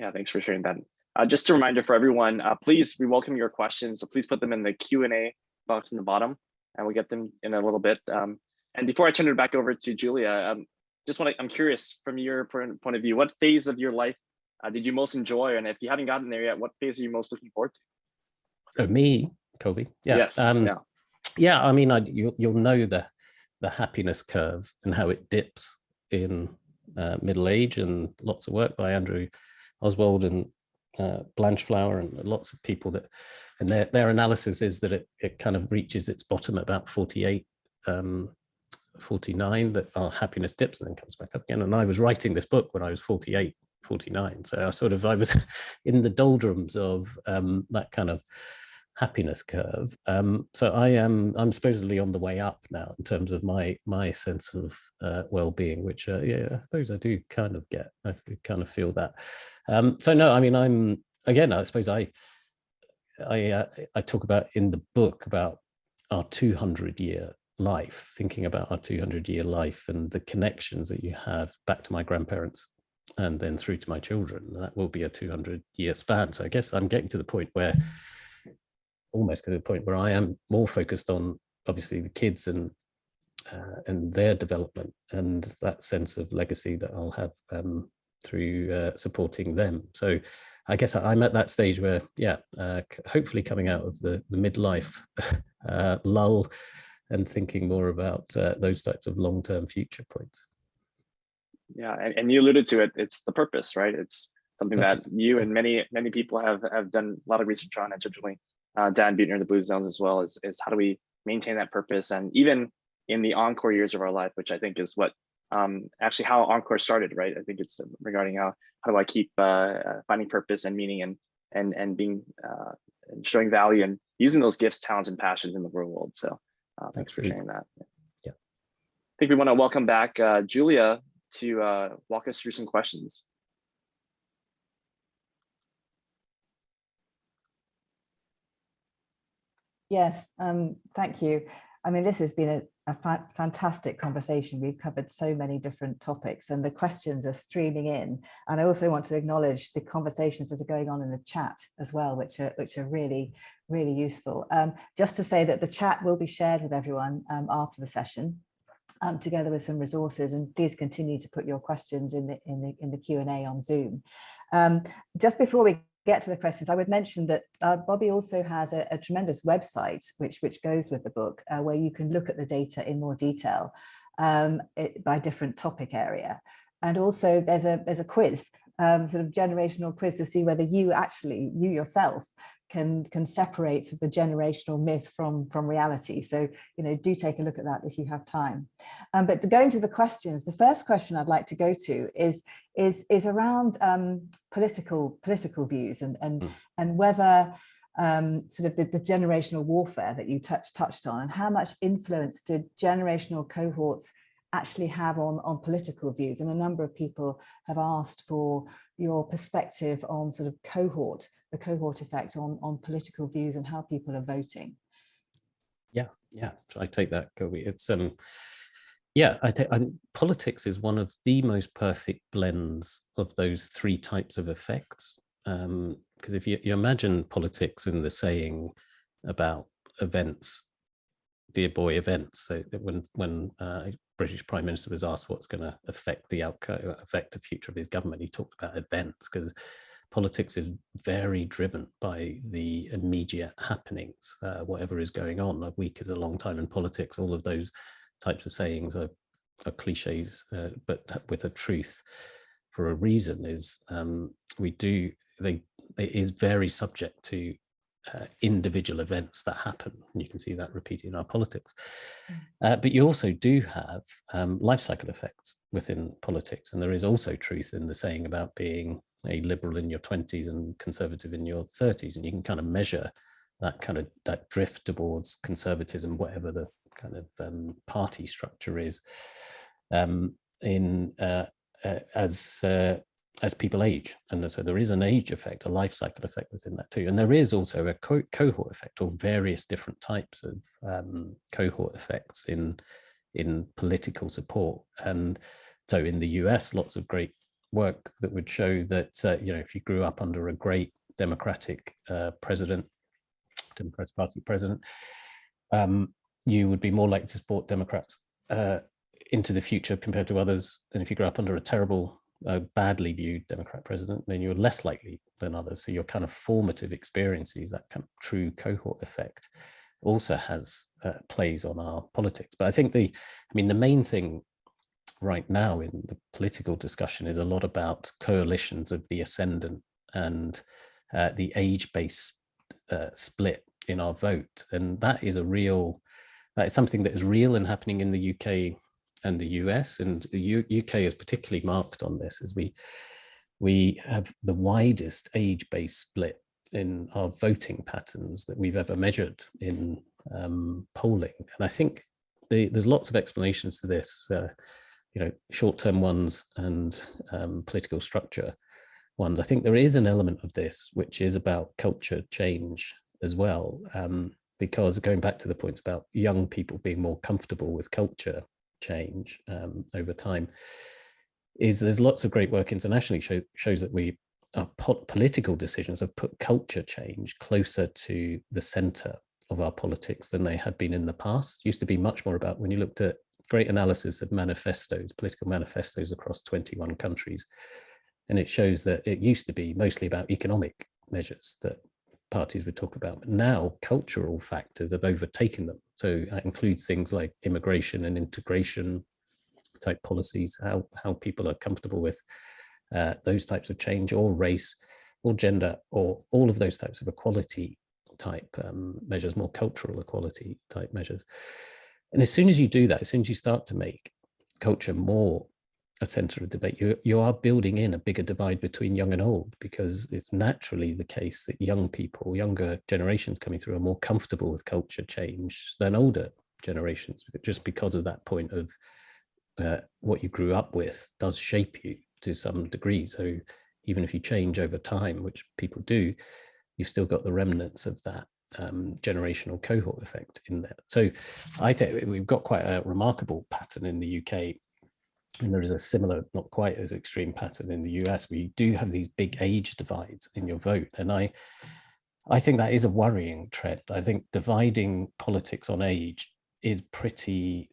Yeah, thanks for sharing that. Just a reminder for everyone, please, we welcome your questions. So please put them in the Q&A box in the bottom, and we'll get them in a little bit. And before I turn it back over to Julia, I'm curious from your point of view, what phase of your life did you most enjoy? And if you haven't gotten there yet, what phase are you most looking forward to? Oh, me, Colby? Yeah. Yes. Yeah. I mean, you'll know the happiness curve and how it dips in middle age, and lots of work by Andrew Oswald and Blanchflower and lots of people that, and their analysis is that it kind of reaches its bottom at about 48, 49, that our happiness dips and then comes back up again. And I was writing this book when I was 48, 49. So I was in the doldrums of that kind of happiness curve. So I'm supposedly on the way up now in terms of my sense of well-being, which I suppose I do kind of get. I do kind of feel that. So no, I mean, I suppose I talk about in the book about our 200-year life, thinking about our 200-year life and the connections that you have back to my grandparents and then through to my children. That will be a 200-year span. So I guess I'm getting to the point where I am more focused on obviously the kids and their development and that sense of legacy that I'll have through supporting them. So I guess I'm at that stage where, hopefully coming out of the midlife lull and thinking more about those types of long-term future points. Yeah, and you alluded to it. It's the purpose, right? It's something that you and many people have done a lot of research on, and certainly Dan Buettner, the Blue Zones as well, is how do we maintain that purpose. And even in the encore years of our life, which I think is what actually how Encore started, right? I think it's regarding how do I keep finding purpose and meaning and being and showing value and using those gifts, talents, and passions in the real world. So thanks for sharing that. Yeah. I think we want to welcome back Julia to walk us through some questions. Yes, thank you. I mean, this has been a fantastic conversation. We've covered so many different topics and the questions are streaming in. And I also want to acknowledge the conversations that are going on in the chat as well, which are really, really useful. Just to say that the chat will be shared with everyone after the session, together with some resources, and please continue to put your questions in the Q&A on Zoom. Just before we get to the questions, I would mention that Bobby also has a tremendous website which goes with the book, where you can look at the data in more detail by different topic area. And also there's a quiz, sort of generational quiz, to see whether you yourself can separate the generational myth from reality. So, you know, do take a look at that if you have time. But to go into the questions, the first question I'd like to go to is around political views and whether sort of the generational warfare that you touched on, and how much influence did generational cohorts actually have on political views. And a number of people have asked for your perspective on sort of the cohort effect on political views and how people are voting. Yeah, so I take that, Kobe. It's yeah, I think politics is one of the most perfect blends of those three types of effects. Because if you imagine politics in the saying about events, dear boy, events. So when British Prime Minister was asked what's going to affect the future of his government, he talked about events, because politics is very driven by the immediate happenings, whatever is going on. A week is a long time in politics. All of those types of sayings are cliches, but with a truth for a reason. Is it is very subject to individual events that happen, and you can see that repeated in our politics. But you also do have life cycle effects within politics, and there is also truth in the saying about being a liberal in your 20s and conservative in your 30s, and you can kind of measure that drift towards conservatism, whatever the kind of party structure is, as people age. And so there is an age effect, a life cycle effect within that too. And there is also a cohort effect, or various different types of cohort effects in political support. And so in the US, lots of great work that would show that, if you grew up under a great Democratic Democratic Party president, you would be more likely to support Democrats into the future compared to others. And if you grew up under a terrible, badly viewed Democrat president, then you're less likely than others. So your kind of formative experiences, that kind of true cohort effect, also has plays on our politics. But I think the main thing right now in the political discussion is a lot about coalitions of the ascendant and the age-based split in our vote. And that is something that is real and happening in the UK and the US, and the UK is particularly marked on this, as we have the widest age-based split in our voting patterns that we've ever measured in polling. And I think there's lots of explanations to this, short-term ones and political structure ones. I think there is an element of this which is about culture change as well, because going back to the points about young people being more comfortable with culture change over time, there's lots of great work internationally shows that our political decisions have put culture change closer to the center of our politics than they had been in the past. It used to be much more about, when you looked at great analysis of manifestos, political manifestos across 21 countries, and it shows that it used to be mostly about economic measures that parties would talk about. But now cultural factors have overtaken them. So that includes things like immigration and integration type policies, how people are comfortable with those types of change, or race or gender, or all of those types of equality type measures, more cultural equality type measures. And as soon as you do that, as soon as you start to make culture more a center of debate, you are building in a bigger divide between young and old, because it's naturally the case that young people, younger generations coming through, are more comfortable with culture change than older generations, just because of that point of what you grew up with does shape you to some degree. So even if you change over time, which people do, you've still got the remnants of that generational cohort effect in there. So I think we've got quite a remarkable pattern in the UK. And there is a similar, not quite as extreme pattern in the US, where you do have these big age divides in your vote. And I think that is a worrying trend. I think dividing politics on age is pretty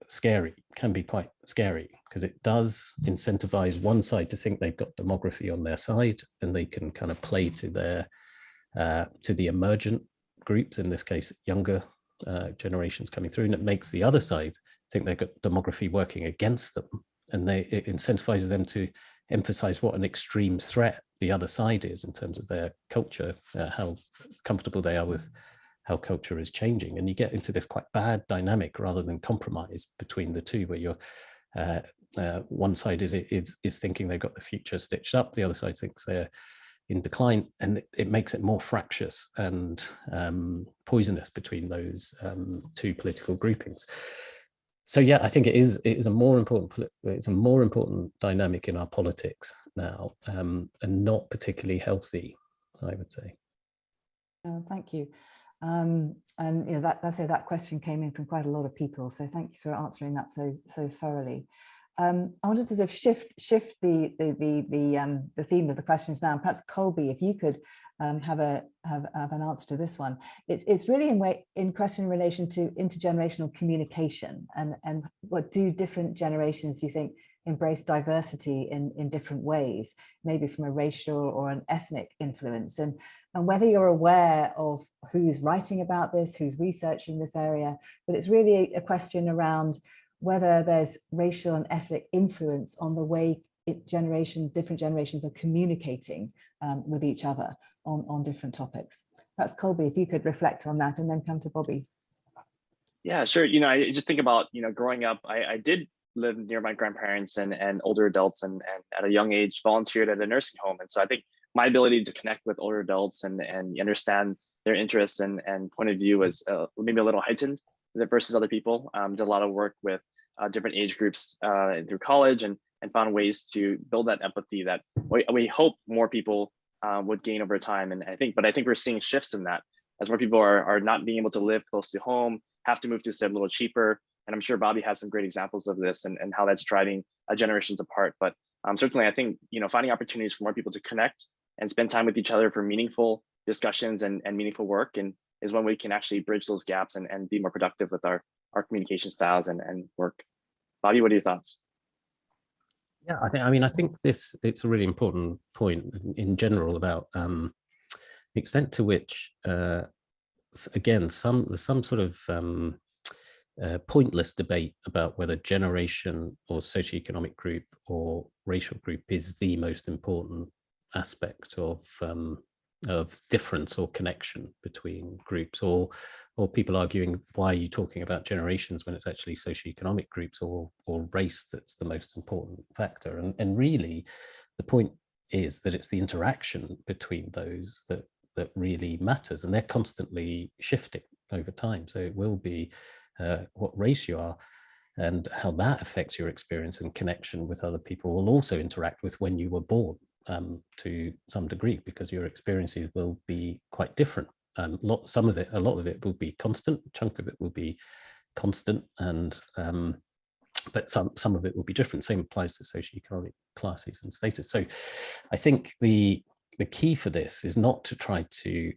scary, can be quite scary, because it does incentivize one side to think they've got demography on their side, and they can kind of play to their to the emergent groups, in this case, younger generations coming through, and it makes the other side think they've got demography working against them, and it incentivizes them to emphasize what an extreme threat the other side is in terms of their culture, how comfortable they are with how culture is changing. And you get into this quite bad dynamic rather than compromise between the two, where you're one side is thinking they've got the future stitched up, the other side thinks they're in decline, and it makes it more fractious and poisonous between those two political groupings. So yeah, I think it is a more important dynamic in our politics now, and not particularly healthy, I would say. Thank you. And you know, that question came in from quite a lot of people, so thanks for answering that so thoroughly. I wanted to sort of shift the theme of the questions now. And perhaps Colby, if you could have an answer to this one. It's really in question in relation to intergenerational communication, and what do different generations, do you think, embrace diversity in different ways, maybe from a racial or an ethnic influence, and whether you're aware of who's writing about this, who's researching this area. But it's really a question around whether there's racial and ethnic influence on the way different generations are communicating with each other on different topics. Perhaps Colby, if you could reflect on that and then come to Bobby. Yeah, sure. You know, I just think about, you know, growing up, I did live near my grandparents and older adults, and at a young age volunteered at a nursing home. And so I think my ability to connect with older adults and understand their interests and point of view was maybe a little heightened versus other people. Did a lot of work with different age groups through college, and found ways to build that empathy that we hope more people would gain over time. And I think we're seeing shifts in that as more people are not being able to live close to home, have to move to stay a little cheaper. And I'm sure Bobby has some great examples of this and how that's driving generations apart. But certainly, I think, you know, finding opportunities for more people to connect and spend time with each other for meaningful discussions and meaningful work, and is when we can actually bridge those gaps and be more productive with our communication styles and work. Bobby, what are your thoughts? Yeah, I think it's a really important point in general about the extent to which, again, there's some sort of pointless debate about whether generation or socioeconomic group or racial group is the most important aspect of difference or connection between groups, or people arguing, why are you talking about generations when it's actually socioeconomic groups or race that's the most important factor. And really the point is that it's the interaction between those that really matters, and they're constantly shifting over time. So it will be what race you are and how that affects your experience and connection with other people will also interact with when you were born, to some degree, because your experiences will be quite different. A lot of it will be constant, a chunk of it will be constant, and but some of it will be different. Same applies to socioeconomic classes and status. So I think the key for this is not to try to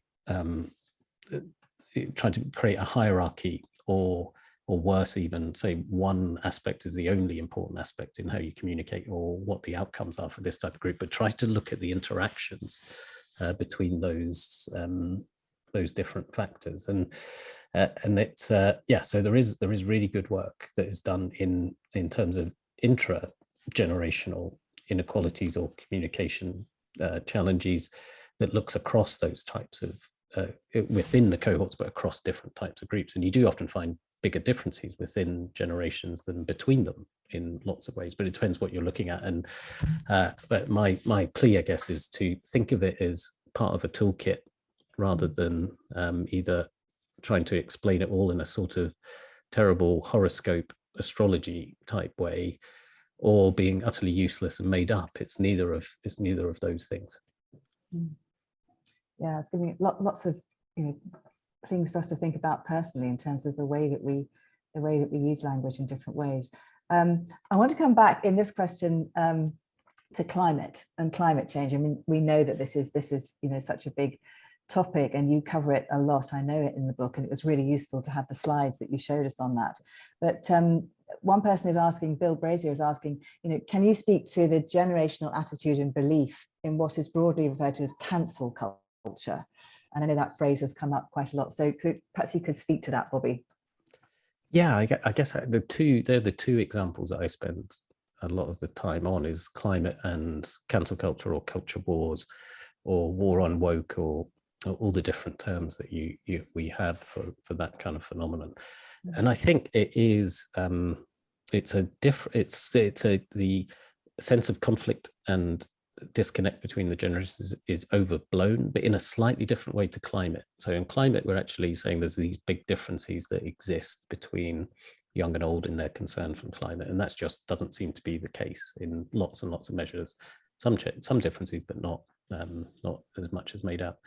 create a hierarchy, or worse, even say one aspect is the only important aspect in how you communicate or what the outcomes are for this type of group, but try to look at the interactions between those different factors. And it's so there is really good work that is done in terms of intra-generational inequalities or communication challenges that looks across those types of within the cohorts, but across different types of groups. And you do often find bigger differences within generations than between them in lots of ways, but it depends what you're looking at. And but my plea, I guess, is to think of it as part of a toolkit rather than either trying to explain it all in a sort of terrible horoscope astrology type way, or being utterly useless and made up. It's neither of those things. Yeah, it's giving lots of things for us to think about personally in terms of the way that we use language in different ways. I want to come back in this question to climate and climate change. I mean, we know that this is such a big topic, and you cover it a lot. I know it in the book, and it was really useful to have the slides that you showed us on that. But one person is asking, Bill Brazier is asking, can you speak to the generational attitude and belief in what is broadly referred to as cancel culture? And I know that phrase has come up quite a lot. So perhaps you could speak to that, Bobby. Yeah, I guess they're the two examples that I spend a lot of the time on, is climate and cancel culture, or culture wars, or war on woke, or all the different terms that we have for that kind of phenomenon. And I think it is the sense of conflict and disconnect between the generations is overblown, but in a slightly different way to climate. So in climate, we're actually saying there's these big differences that exist between young and old in their concern from climate, and that's just doesn't seem to be the case in lots and lots of measures. Some differences, but not as much as made out.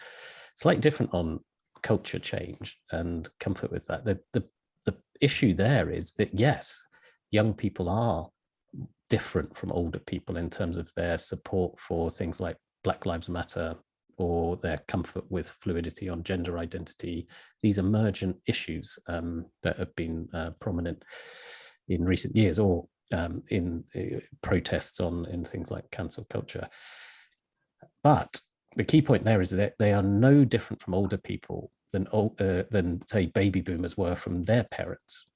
Slightly different on culture change and comfort with that. The issue there is that, yes, young people are different from older people in terms of their support for things like Black Lives Matter, or their comfort with fluidity on gender identity, these emergent issues that have been prominent in recent years, or in protests in things like cancel culture. But the key point there is that they are no different from older people than say baby boomers were from their parents.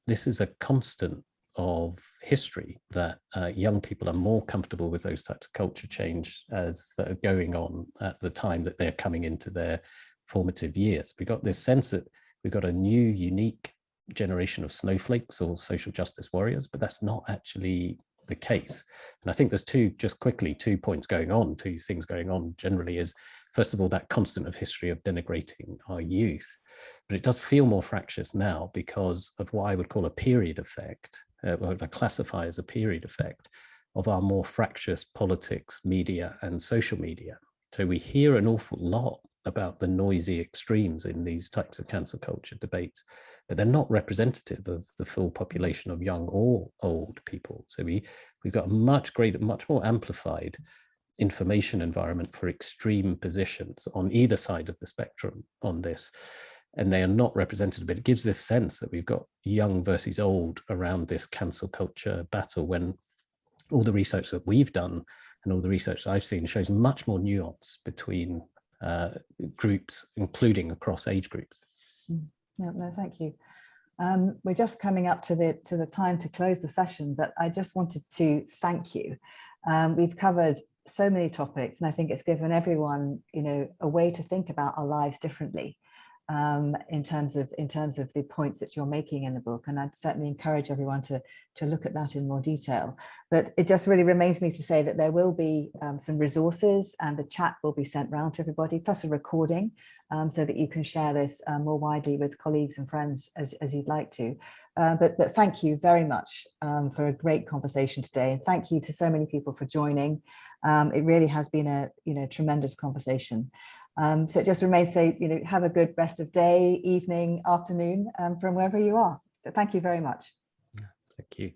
This is a constant of history that young people are more comfortable with those types of culture change that are going on at the time that they're coming into their formative years. We got this sense that we've got a new, unique generation of snowflakes or social justice warriors, but that's not actually the case. And I think there's two things going on generally is, first of all, that constant of history of denigrating our youth, but it does feel more fractious now because of what I would call a period effect, what I classify as a period effect of our more fractious politics, media, and social media. So we hear an awful lot about the noisy extremes in these types of cancel culture debates, but they're not representative of the full population of young or old people. So we've got a much more amplified information environment for extreme positions on either side of the spectrum on this, and they are not representative. But it gives this sense that we've got young versus old around this cancel culture battle, when all the research that we've done and all the research that I've seen shows much more nuance between groups, including across age groups. No, thank you. We're just coming up to the time to close the session, but I just wanted to thank you. We've covered so many topics, and I think it's given everyone, a way to think about our lives differently, in terms of the points that you're making in the book. And I'd certainly encourage everyone to look at that in more detail. But it just really remains me to say that there will be some resources, and the chat will be sent round to everybody, plus a recording, so that you can share this more widely with colleagues and friends as you'd like to. But thank you very much for a great conversation today, and thank you to so many people for joining. It really has been a tremendous conversation. So it just remains to say, have a good rest of day, evening, afternoon, from wherever you are. So thank you very much. Thank you.